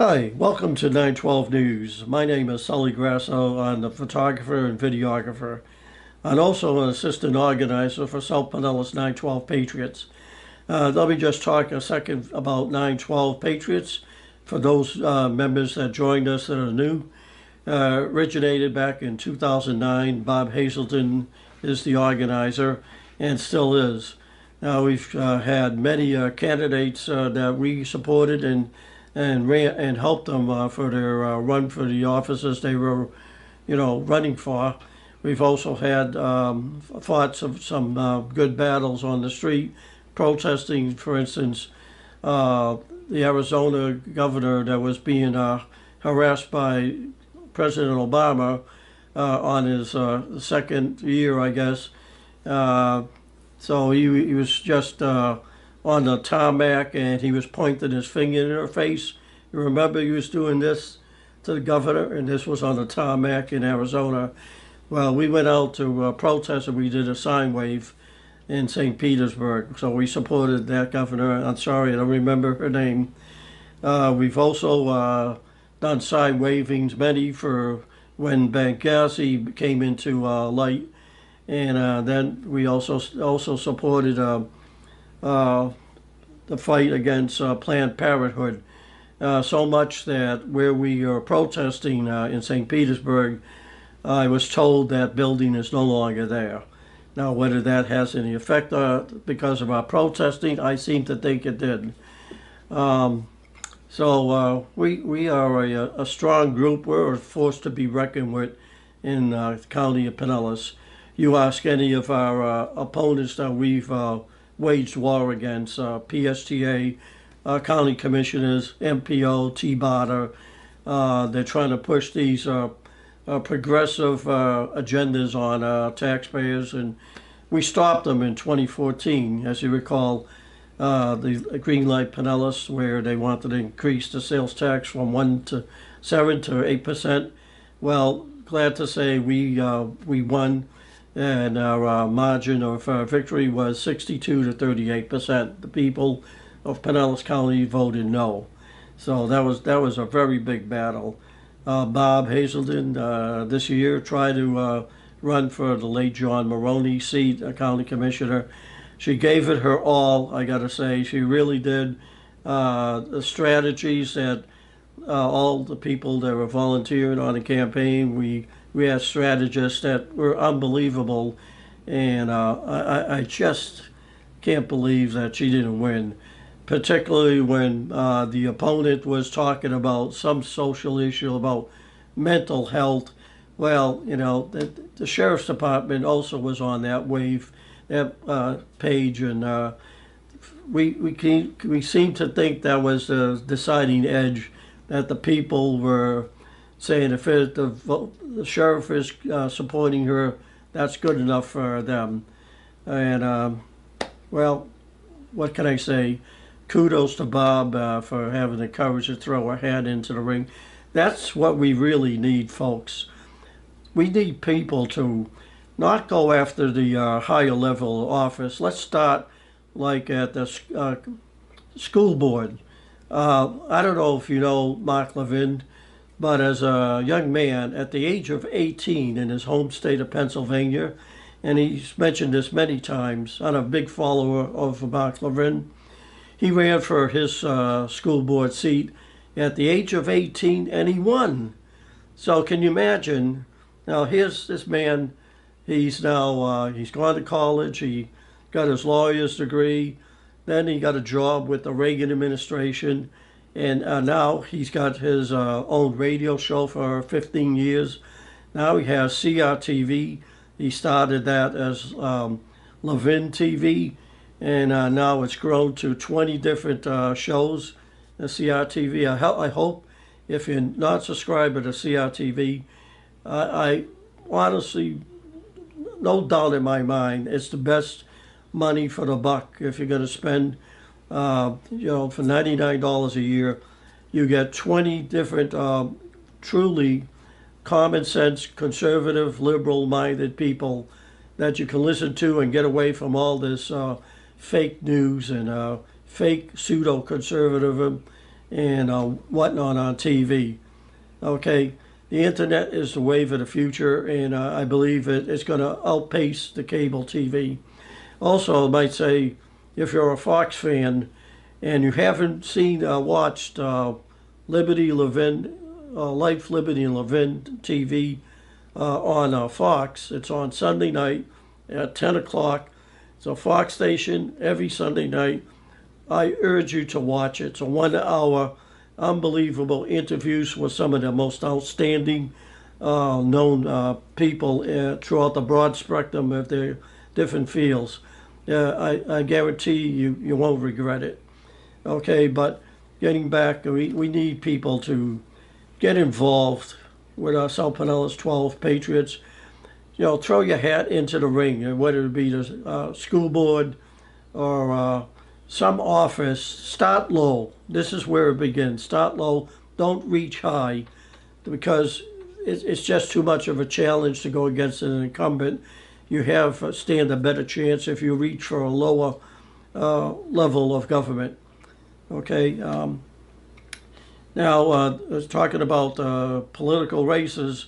Hi, welcome to 912 News. My name is Sully Grasso. I'm the photographer and videographer. I'm also an assistant organizer for South Pinellas 912 Patriots. Let me just talk a second about 912 Patriots for those members that joined us that are new. Originated back in 2009. Bob Hazelton is the organizer and still is. Now we've had many candidates that we supported and ran and helped them for their run for the offices they were, running for. We've also had fought some good battles on the street, protesting, for instance, the Arizona governor that was being harassed by President Obama on his second year, I guess. So he was just on the tarmac and he was pointing his finger in her face. You remember he was doing this to the governor, and this was on the tarmac in Arizona. Well, we went out to protest and we did a sign wave in St. Petersburg. So we supported that governor. I'm sorry, I don't remember her name. We've also done sign wavings, many for when Benghazi came into light. And then we also supported the fight against Planned Parenthood. So much that where we are protesting in St. Petersburg, I was told that building is no longer there. Now, whether that has any effect because of our protesting, I seem to think it did. So we are a strong group. We're a force to be reckoned with in the county of Pinellas. You ask any of our opponents that we've waged war against, PSTA, county commissioners, MPO, T-Botter, they're trying to push these progressive agendas on taxpayers, and we stopped them in 2014, as you recall, the Green Light Pinellas, where they wanted to increase the sales tax from 1 to 7 to 8%. Well, glad to say we won, and our margin of victory was 62 to 38%. The people of Pinellas County voted no, so that was a very big battle. Bob Hazelton this year tried to run for the late John Maroney seat, a county commissioner. She gave it her all, I gotta say. She really did. The strategies that all the people that were volunteering on the campaign, we had strategists that were unbelievable, and I just can't believe that she didn't win, particularly when the opponent was talking about some social issue about mental health. Well, the sheriff's department also was on that wave, that page, and we seem to think that was the deciding edge, that the people were saying if the sheriff is supporting her, that's good enough for them. And well, what can I say? Kudos to Bob for having the courage to throw her hat into the ring. That's what we really need, folks. We need people to not go after the higher level office. Let's start like at the school board. I don't know if you know Mark Levin, but as a young man at the age of 18 in his home state of Pennsylvania, and he's mentioned this many times, I'm a big follower of Mark Levin. He ran for his school board seat at the age of 18 and he won. So can you imagine? Now here's this man, he's now, he's gone to college, he got his lawyer's degree, then he got a job with the Reagan administration, and now he's got his own radio show for 15 years. Now he has CRTV. He started that as Levin TV, and now it's grown to 20 different shows at CRTV. I hope if you're not subscribed to CRTV, I honestly, no doubt in my mind, it's the best money for the buck. If you're going to spend, for $99 a year, you get 20 different, truly common sense, conservative, liberal-minded people that you can listen to and get away from all this fake news and fake pseudo-conservatism. and whatnot on TV. Okay, the internet is the wave of the future, and I believe it's going to outpace the cable TV. Also, I might say, if you're a Fox fan and you haven't watched Liberty Levin, Life, Liberty, and Levin TV on Fox, it's on Sunday night at 10 o'clock. It's a Fox station every Sunday night. I urge you to watch it. It's a 1 hour, unbelievable interviews with some of the most outstanding known people throughout the broad spectrum of their different fields. I guarantee you won't regret it. Okay, but getting back, we need people to get involved with our South Pinellas 12 Patriots. You know, throw your hat into the ring, whether it be the school board or some office. Start low. This is where it begins. Start low. Don't reach high, because it's just too much of a challenge to go against an incumbent. You stand a better chance if you reach for a lower level of government. Okay. Now, talking about political races,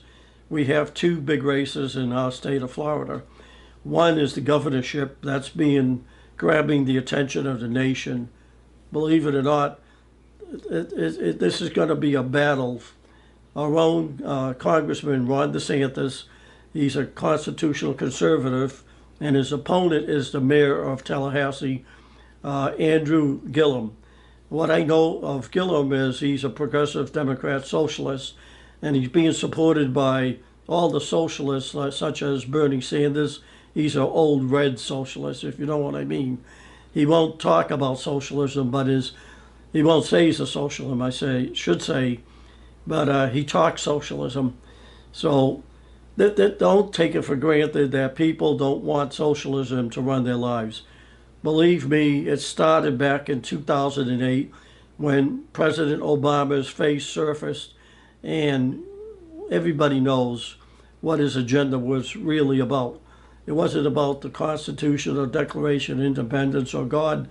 we have two big races in our state of Florida. One is the governorship. That's grabbing the attention of the nation. Believe it or not, this is going to be a battle. Our own Congressman Ron DeSantis, he's a constitutional conservative, and his opponent is the mayor of Tallahassee, Andrew Gillum. What I know of Gillum is he's a progressive Democrat socialist, and he's being supported by all the socialists, such as Bernie Sanders. He's an old red socialist, if you know what I mean. He won't talk about socialism, but he won't say he's a socialist, should say, but he talks socialism. So don't take it for granted that people don't want socialism to run their lives. Believe me, it started back in 2008 when President Obama's face surfaced, and everybody knows what his agenda was really about. It wasn't about the Constitution or Declaration of Independence or God.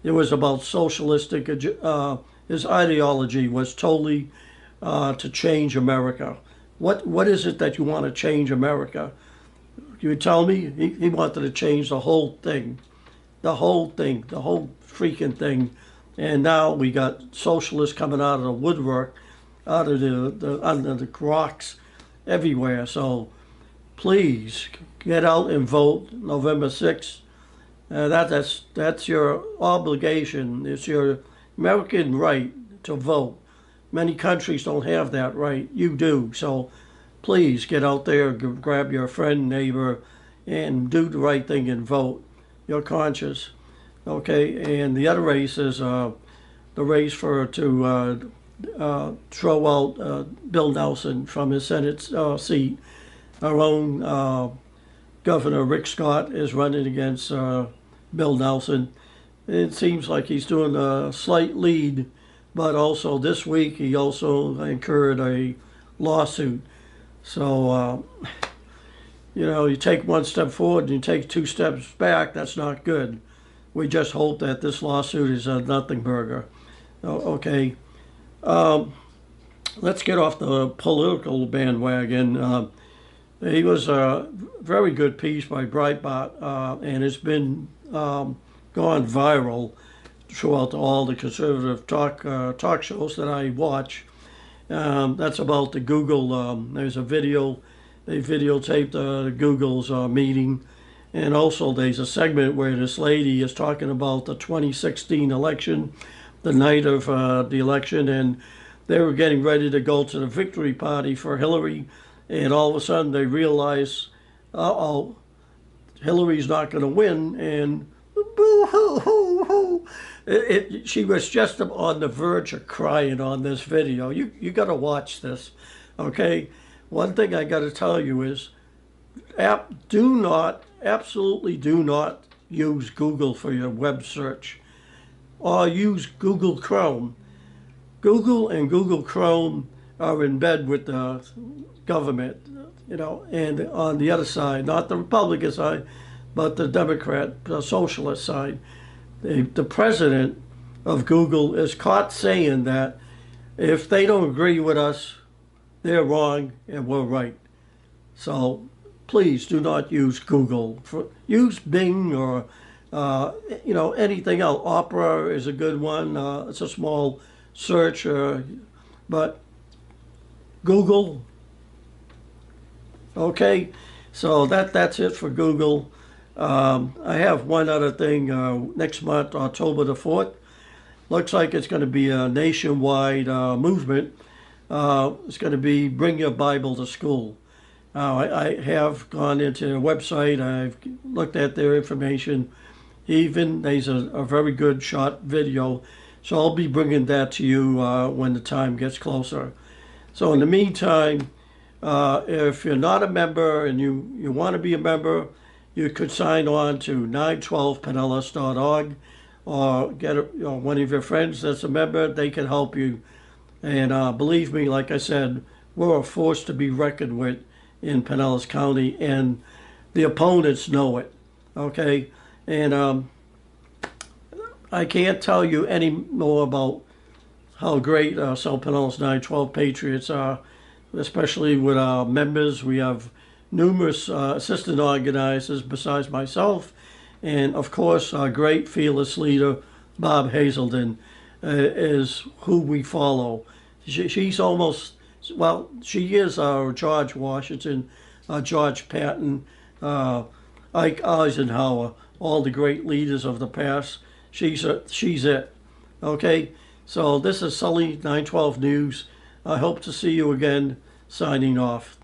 It was about socialistic. His ideology was totally to change America. What is it that you want to change America? You tell me. He wanted to change the whole thing. The whole freaking thing. And now we got socialists coming out of the woodwork, out of under the rocks everywhere. So please get out and vote November 6th. That's your obligation. It's your American right to vote. Many countries don't have that right. You do. So please get out there, grab your friend, neighbor, and do the right thing and vote. Your conscience. Okay, and the other race is the race to throw out Bill Nelson from his Senate seat. Our own Governor Rick Scott is running against Bill Nelson. It seems like he's doing a slight lead, but also this week he also incurred a lawsuit. So, you know, you take one step forward and you take two steps back, that's not good. We just hope that this lawsuit is a nothing burger. Okay. Let's get off the political bandwagon. He was a very good piece by Breitbart, and it's been gone viral throughout all the conservative talk shows that I watch. That's about the Google. There's a video. They videotaped Google's meeting. And also there's a segment where this lady is talking about the 2016 election, the night of the election, and they were getting ready to go to the victory party for Hillary, and all of a sudden they realize, uh-oh, Hillary's not going to win, and boo-hoo-hoo-hoo. She was just on the verge of crying on this video. You got to watch this, okay? One thing I got to tell you is, absolutely do not use Google for your web search, or use Google Chrome. Google and Google Chrome are in bed with the government, you know, and on the other side, not the Republican side, but the Democrat, the socialist side. The president of Google is caught saying that if they don't agree with us, they're wrong and we're right. So please do not use Google. Use Bing or anything else. Opera is a good one. It's a small search, but Google. Okay, so that's it for Google. I have one other thing. Next month, October the 4th, looks like it's going to be a nationwide movement. It's going to be Bring Your Bible to School. I have gone into their website. I've looked at their information. Even there's a very good short video. So I'll be bringing that to you when the time gets closer. So in the meantime, if you're not a member and you want to be a member, you could sign on to 912pinellas.org or get one of your friends that's a member. They can help you. And believe me, like I said, we're a force to be reckoned with in Pinellas County, and the opponents know it. Okay? And I can't tell you any more about how great South Pinellas 912 Patriots are, especially with our members. We have numerous assistant organizers besides myself, and of course our great fearless leader, Bob Hazelden, is who we follow. She's almost, well, she is our George Washington, George Patton, Ike Eisenhower, all the great leaders of the past. She's it. Okay, so this is Sully 912 News. I hope to see you again. Signing off.